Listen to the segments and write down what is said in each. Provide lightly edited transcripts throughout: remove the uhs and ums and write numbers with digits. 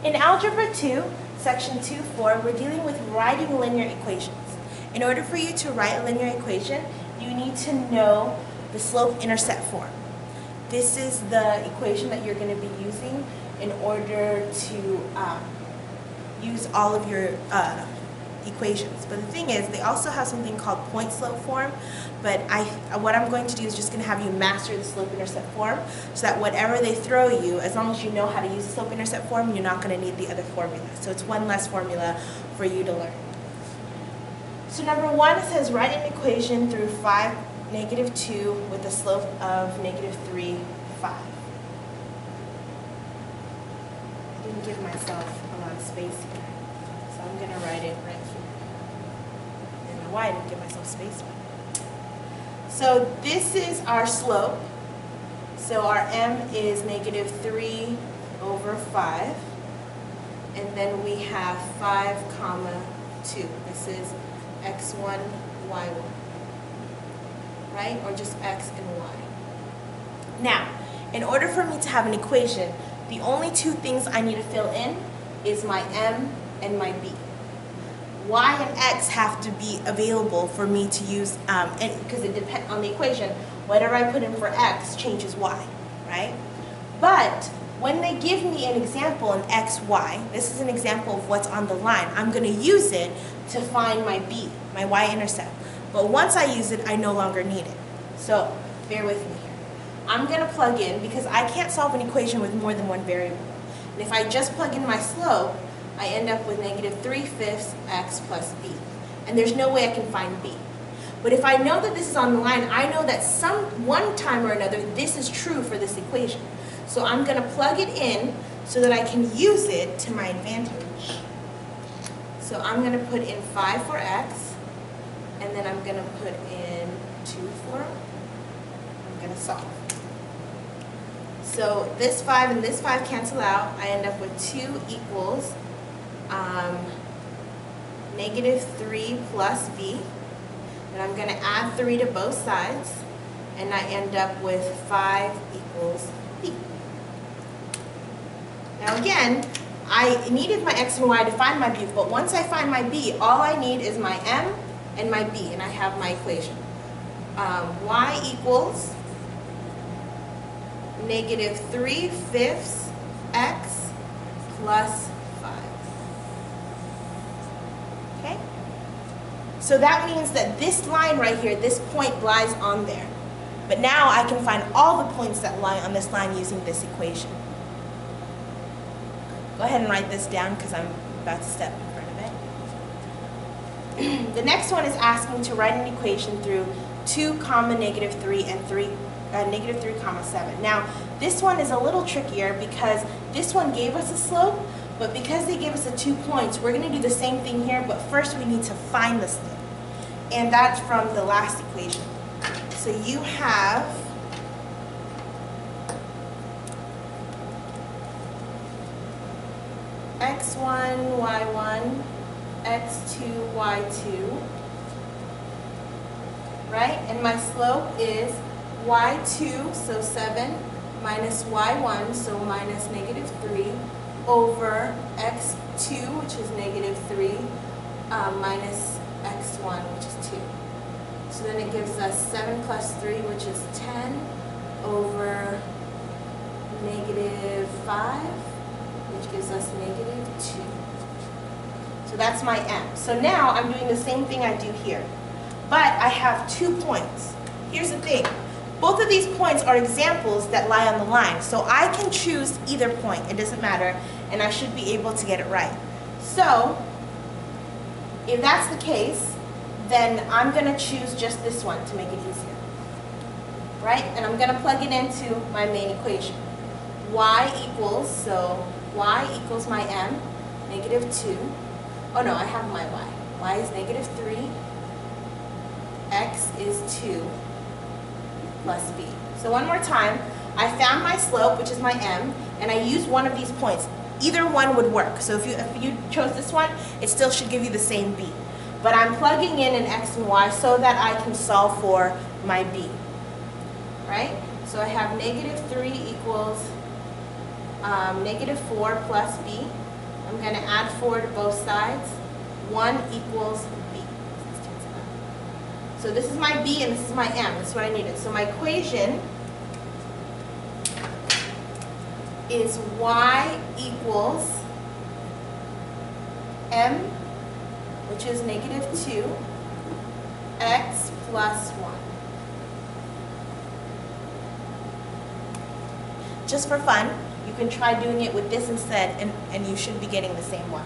In Algebra 2, Section 2.4, we're dealing with writing linear equations. In order for you to write a linear equation, you need to know the slope-intercept form. This is the equation that you're going to be using in order to use all of your equations. But the thing is, they also have something called point-slope form, but what I'm going to do is just going to have you master the slope-intercept form so that whatever they throw you, as long as you know how to use the slope-intercept form, you're not going to need the other formula. So it's one less formula for you to learn. So number 1, it says write an equation through 5, -2 with a slope of -3, 5. I didn't give myself a lot of space here, so I'm going to write it right here. I don't know why I didn't give myself space. So this is our slope. So our m is -3 over 5. And then we have 5, 2. This is x1, y1. Right? Or just x and y. Now, in order for me to have an equation, the only two things I need to fill in is my m and my b. Y and x have to be available for me to use, because it depends on the equation. Whatever I put in for x changes y, right? But when they give me an example in x, y, this is an example of what's on the line. I'm going to use it to find my b, my y-intercept. But once I use it, I no longer need it. So bear with me here. I'm going to plug in, because I can't solve an equation with more than one variable. And if I just plug in my slope, I end up with -3/5 x plus b. And there's no way I can find b. But if I know that this is on the line, I know that one time or another, this is true for this equation. So I'm going to plug it in so that I can use it to my advantage. So I'm going to put in 5 for x, and then I'm going to put in 2 for, I'm going to solve. So this 5 and this 5 cancel out. I end up with 2 equals -3 plus b. And I'm going to add 3 to both sides. And I end up with 5 equals b. Now again, I needed my x and y to find my b. But once I find my b, all I need is my m and my b. And I have my equation. Y equals -3/5 x plus 5. Okay? So that means that this line right here, this point lies on there. But now I can find all the points that lie on this line using this equation. Go ahead and write this down because I'm about to step in front of it. The next one is asking to write an equation through 2, -3 and -3, 7. Now, this one is a little trickier because this one gave us a slope, but because they gave us the 2 points, we're going to do the same thing here, but first we need to find the slope. And that's from the last equation. So you have x1, y1, x2, y2, right? And my slope is y2, so 7, minus y1, so minus -3, over x2, which is -3, minus x1, which is 2. So then it gives us 7 plus 3, which is 10, over -5, which gives us -2. So that's my m. So now I'm doing the same thing I do here. But I have 2 points. Here's the thing. Both of these points are examples that lie on the line. So I can choose either point. It doesn't matter. And I should be able to get it right. So if that's the case, then I'm going to choose just this one to make it easier. Right? And I'm going to plug it into my main equation. Y equals, so y equals my m, -2. Oh no, I have my y. Y is -3. X is 2 plus b. So one more time, I found my slope, which is my m, and I used one of these points. Either one would work. So if you chose this one, it still should give you the same b. But I'm plugging in an x and y so that I can solve for my b. Right? So I have -3 equals -4 plus b. I'm going to add 4 to both sides. 1 equals b. So this is my b and this is my m. That's what I needed. So my equation is y equals m, which is -2, x plus 1. Just for fun, you can try doing it with this instead, and you should be getting the same one,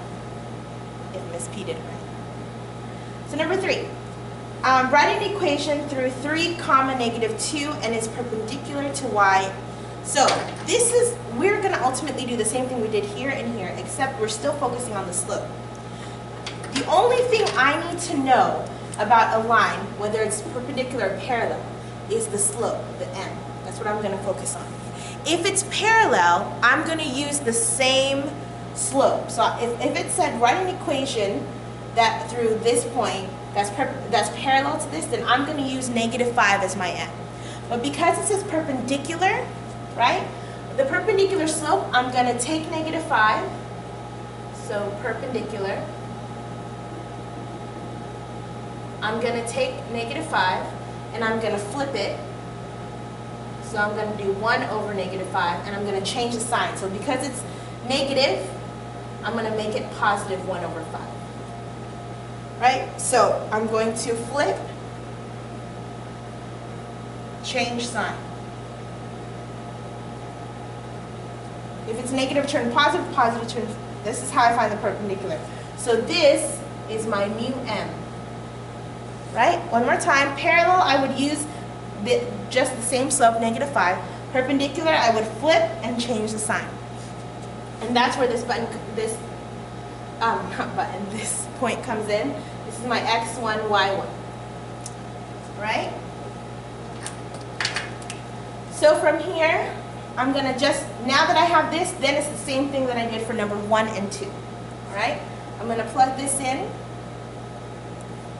if Miss P did it right. So number 3, write an equation through 3, -2, and is perpendicular to y. So this is, we're going to ultimately do the same thing we did here and here, except we're still focusing on the slope. The only thing I need to know about a line, whether it's perpendicular or parallel, is the slope, the m. That's what I'm going to focus on. If it's parallel, I'm going to use the same slope. So if it said write an equation that through this point that's parallel to this, then I'm going to use -5 as my m. But because it says perpendicular, right? The perpendicular slope, I'm going to take -5. So perpendicular. I'm going to take -5 and I'm going to flip it. So I'm going to do 1 over -5 and I'm going to change the sign. So because it's negative, I'm going to make it positive 1 over 5. Right? So I'm going to flip, change sign. If it's negative, turn positive, positive, turn. This is how I find the perpendicular. So this is my mu m. Right? One more time. Parallel, I would use just the same slope, -5. Perpendicular, I would flip and change the sign. And that's where this button, this point comes in. This is my x1, y1. Right? So from here, I'm going to just, now that I have this, then it's the same thing that I did for number 1 and 2. All right? I'm going to plug this in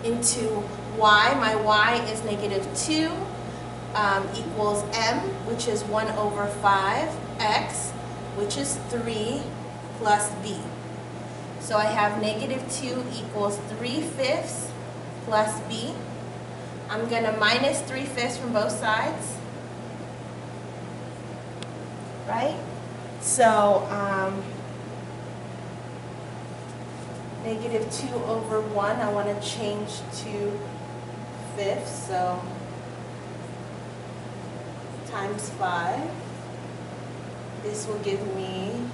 into y. My y is -2 equals m, which is 1 over 5, x, which is 3, plus b. So I have -2 equals 3/5 plus b. I'm going to minus 3/5 from both sides. Right? So, -2 over 1, I want to change to 5, so times 5. This will give me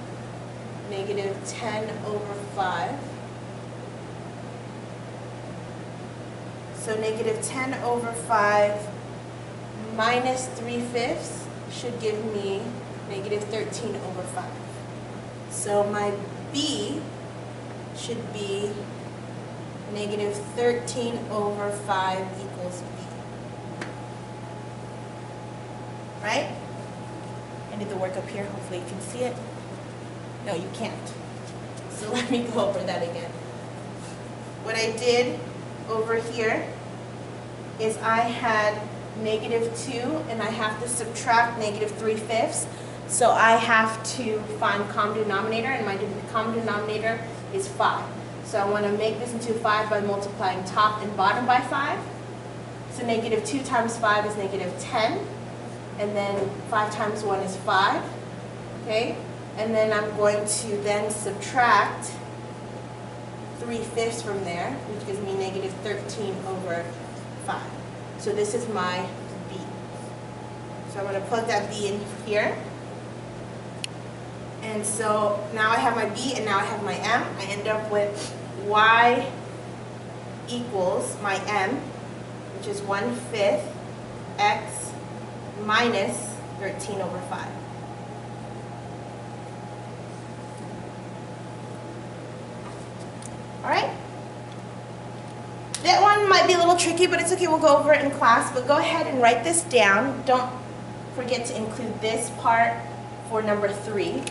-10 over 5. So -10 over 5 minus 3/5 should give me -13 over 5. So my b should be -13 over 5 equals b. Right? I did the work up here. Hopefully you can see it. No, you can't. So let me go over that again. What I did over here is I had -2 and I have to subtract -3/5. So I have to find common denominator, and my common denominator is 5. So I want to make this into 5 by multiplying top and bottom by 5. So -2 times 5 is -10. And then 5 times 1 is 5. Okay? And then I'm going to then subtract 3/5 from there, which gives me -13 over 5. So this is my b. So I'm going to plug that b in here. And so now I have my b and now I have my m. I end up with y equals my m, which is 1/5 x minus 13 over 5. All right? That one might be a little tricky, but it's okay. We'll go over it in class. But go ahead and write this down. Don't forget to include this part for number 3.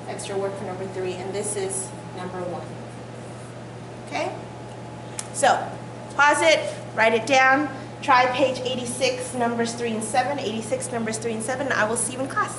Extra work for number 3. And this is number 1. Okay? So, pause it. Write it down. Try page 86, numbers 3 and 7. 86, numbers 3 and 7. I will see you in class.